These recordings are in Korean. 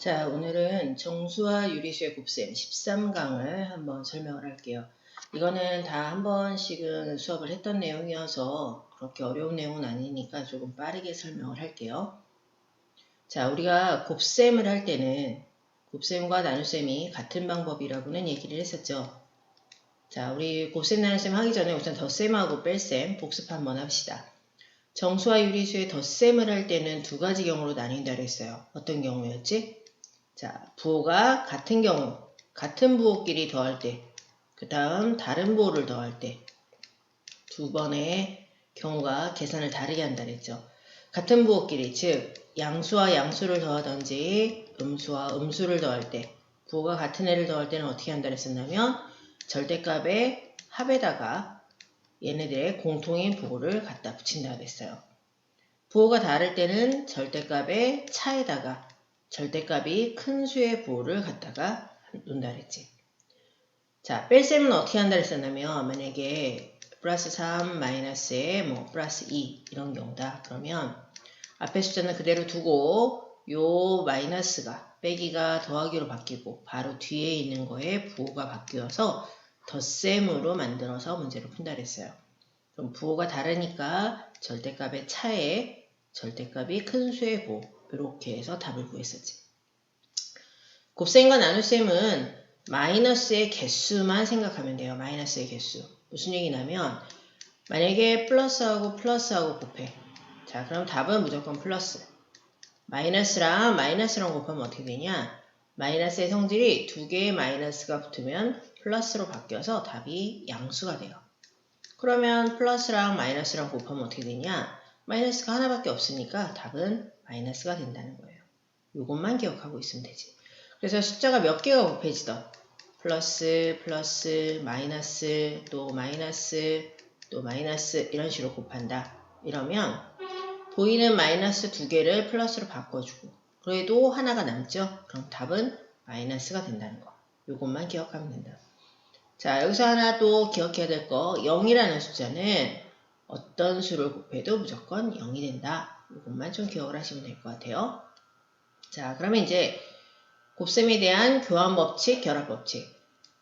자, 오늘은 정수와 유리수의 곱셈 13강을 한번 설명을 할게요. 이거는 다 한 번씩은 수업을 했던 내용이어서 그렇게 어려운 내용은 아니니까 조금 빠르게 설명을 할게요. 자, 우리가 곱셈을 할 때는 곱셈과 나눗셈이 같은 방법이라고는 얘기를 했었죠. 자, 우리 곱셈 나눗셈 하기 전에 우선 덧셈하고 뺄셈 복습 한번 합시다. 정수와 유리수의 덧셈을 할 때는 두 가지 경우로 나뉜다 그랬어요. 어떤 경우였지? 자, 부호가 같은 경우, 같은 부호끼리 더할 때, 그 다음 다른 부호를 더할 때, 두 번의 경우가 계산을 다르게 한다 그랬죠. 같은 부호끼리, 즉 양수와 양수를 더하든지 음수와 음수를 더할 때, 부호가 같은 애를 더할 때는 어떻게 한다 그랬었냐면 절대값의 합에다가 얘네들의 공통인 부호를 갖다 붙인다 그랬어요. 부호가 다를 때는 절대값의 차에다가 절대값이 큰 수의 부호를 갖다가 놓는다 그랬지. 자, 뺄셈은 어떻게 한다 그랬었냐면 만약에 플러스 3 마이너스에 플러스 2 이런 경우다. 그러면 앞에 숫자는 그대로 두고 요 마이너스가 빼기가 더하기로 바뀌고 바로 뒤에 있는 거에 부호가 바뀌어서 덧셈으로 만들어서 문제를 푼다 그랬어요. 그럼 부호가 다르니까 절대값의 차에 절대값이 큰 수의 부호 이렇게 해서 답을 구했었지. 곱셈과 나눗셈은 마이너스의 개수만 생각하면 돼요. 마이너스의 개수. 무슨 얘기냐면 만약에 플러스하고 플러스하고 곱해. 자, 그럼 답은 무조건 플러스. 마이너스랑 마이너스랑 곱하면 어떻게 되냐? 마이너스의 성질이 두 개의 마이너스가 붙으면 플러스로 바뀌어서 답이 양수가 돼요. 그러면 플러스랑 마이너스랑 곱하면 어떻게 되냐? 마이너스가 하나밖에 없으니까 답은 마이너스가 된다는 거예요. 이것만 기억하고 있으면 되지. 그래서 숫자가 몇 개가 곱해지던 플러스, 플러스, 마이너스, 또 마이너스, 또 마이너스 이런 식으로 곱한다. 이러면 보이는 마이너스 두 개를 플러스로 바꿔주고 그래도 하나가 남죠? 그럼 답은 마이너스가 된다는 거. 이것만 기억하면 된다. 자, 여기서 하나 또 기억해야 될 거 0이라는 숫자는 어떤 수를 곱해도 무조건 0이 된다. 이것만 좀 기억을 하시면 될 것 같아요. 자, 그러면 이제 곱셈에 대한 교환법칙, 결합법칙.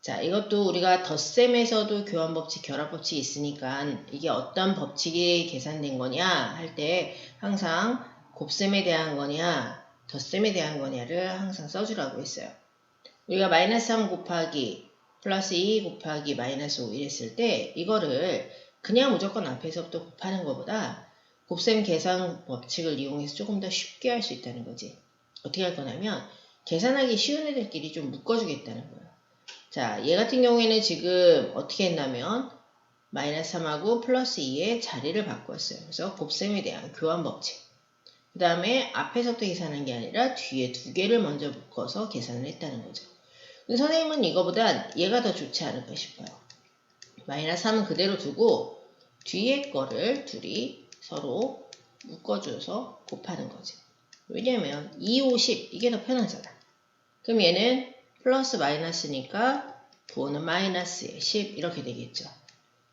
자, 이것도 우리가 덧셈에서도 교환법칙, 결합법칙이 있으니까 이게 어떤 법칙이 계산된 거냐 할 때 항상 곱셈에 대한 거냐 덧셈에 대한 거냐를 항상 써주라고 했어요. 우리가 마이너스 3 곱하기 플러스 2 곱하기 마이너스 5 이랬을 때 이거를 그냥 무조건 앞에서부터 곱하는 것보다 곱셈 계산 법칙을 이용해서 조금 더 쉽게 할 수 있다는 거지. 어떻게 할 거냐면 계산하기 쉬운 애들끼리 좀 묶어주겠다는 거예요. 자, 얘 같은 경우에는 지금 어떻게 했냐면 마이너스 3하고 플러스 2의 자리를 바꿨어요. 그래서 곱셈에 대한 교환 법칙. 그 다음에 앞에서부터 계산한 게 아니라 뒤에 두 개를 먼저 묶어서 계산을 했다는 거죠. 선생님은 이거보단 얘가 더 좋지 않을까 싶어요. 마이너스 3은 그대로 두고 뒤에 거를 둘이 서로 묶어줘서 곱하는 거지. 왜냐면 2, 5, 10 이게 더 편하잖아. 그럼 얘는 플러스 마이너스니까 부호는 마이너스에 10 이렇게 되겠죠.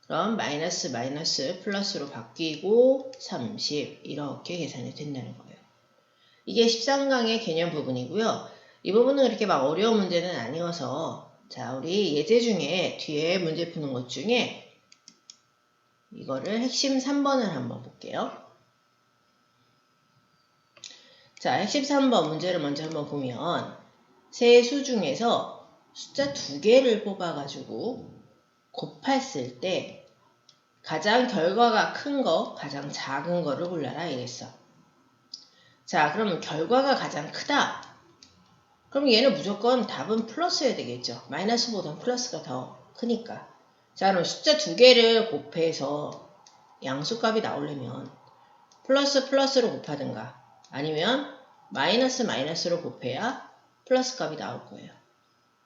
그럼 마이너스 마이너스 플러스로 바뀌고 30 이렇게 계산이 된다는 거예요. 이게 13강의 개념 부분이고요. 이 부분은 그렇게 막 어려운 문제는 아니어서 자, 우리 예제 중에 뒤에 문제 푸는 것 중에 이거를 핵심 3번을 한번 볼게요. 자, 핵심 3번 문제를 먼저 한번 보면 세 수 중에서 숫자 두 개를 뽑아가지고 곱했을 때 가장 결과가 큰 거, 가장 작은 거를 골라라 이랬어. 자, 그러면 결과가 가장 크다. 그럼 얘는 무조건 답은 플러스여야 되겠죠. 마이너스보다는 플러스가 더 크니까. 자, 그럼 숫자 두 개를 곱해서 양수값이 나오려면 플러스 플러스로 곱하든가 아니면 마이너스 마이너스로 곱해야 플러스 값이 나올 거예요.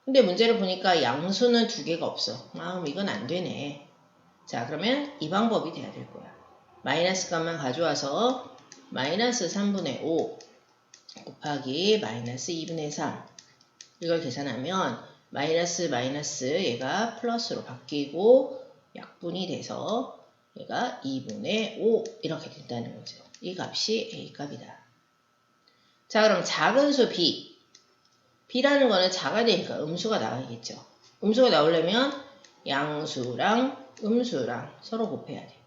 근데 문제를 보니까 양수는 두 개가 없어. 그럼 이건 안 되네. 자, 그러면 이 방법이 돼야 될 거야. 마이너스 값만 가져와서 마이너스 3분의 5 곱하기 마이너스 2분의 3 이걸 계산하면 마이너스 마이너스 얘가 플러스로 바뀌고 약분이 돼서 얘가 2분의 5 이렇게 된다는 거죠. 이 값이 A 값이다. 자, 그럼 작은 수 B B라는 거는 자가 되니까 음수가 나가겠죠. 음수가 나오려면 양수랑 음수랑 서로 곱해야 돼.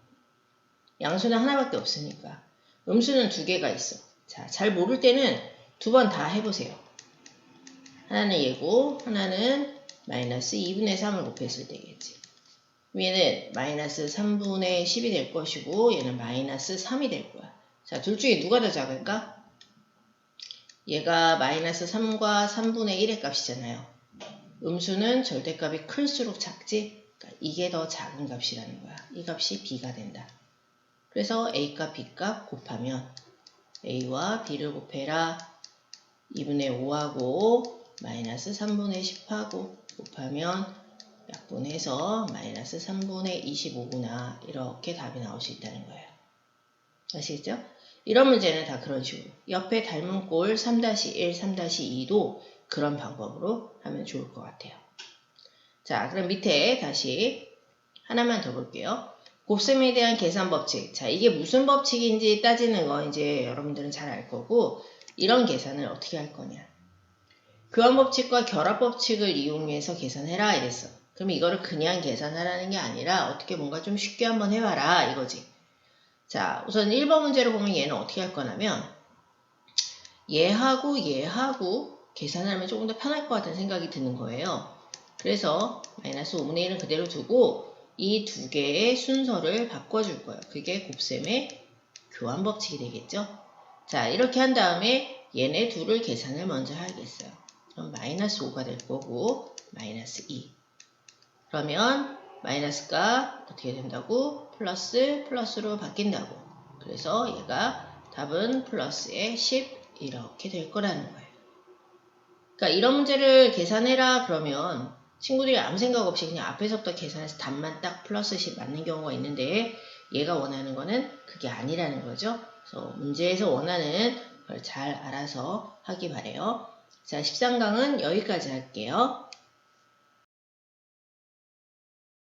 양수는 하나밖에 없으니까. 음수는 두 개가 있어. 자, 잘 모를 때는 두 번 다 해보세요. 하나는 얘고 하나는 마이너스 2분의 3을 곱했을 때겠지. 얘는 마이너스 3분의 10이 될 것이고 얘는 마이너스 3이 될 거야. 자, 둘 중에 누가 더 작을까? 얘가 마이너스 3과 3분의 1의 값이잖아요. 음수는 절대값이 클수록 작지? 그러니까 이게 더 작은 값이라는 거야. 이 값이 B가 된다. 그래서 A값, B값 곱하면 A와 B를 곱해라. 2분의 5하고 마이너스 3분의 10하고 곱하면 약분해서 마이너스 3분의 25구나. 이렇게 답이 나올 수 있다는 거예요. 아시겠죠? 이런 문제는 다 그런 식으로. 옆에 닮은 꼴 3-1, 3-2도 그런 방법으로 하면 좋을 것 같아요. 자, 그럼 밑에 다시 하나만 더 볼게요. 곱셈에 대한 계산 법칙. 자, 이게 무슨 법칙인지 따지는 거 이제 여러분들은 잘 알 거고, 이런 계산을 어떻게 할 거냐. 교환 법칙과 결합 법칙을 이용해서 계산해라 이랬어. 그럼 이거를 그냥 계산하라는 게 아니라 어떻게 뭔가 좀 쉽게 한번 해봐라 이거지. 자, 우선 1번 문제를 보면 얘는 어떻게 할 거냐면 얘하고 계산하면 조금 더 편할 것 같다는 생각이 드는 거예요. 그래서 마이너스 5분의 1은 그대로 두고 이 두 개의 순서를 바꿔줄 거예요. 그게 곱셈의 교환 법칙이 되겠죠. 자, 이렇게 한 다음에 얘네 둘을 계산을 먼저 하겠어요. 그럼 마이너스 5가 될 거고 마이너스 2. 그러면 마이너스가 어떻게 된다고? 플러스로 바뀐다고. 그래서 얘가 답은 플러스에 10 이렇게 될 거라는 거예요. 그러니까 이런 문제를 계산해라 그러면 친구들이 아무 생각 없이 그냥 앞에서부터 계산해서 답만 딱 플러스 10 맞는 경우가 있는데 얘가 원하는 거는 그게 아니라는 거죠. 그래서 문제에서 원하는 걸 잘 알아서 하기 바래요. 자, 13강은 여기까지 할게요.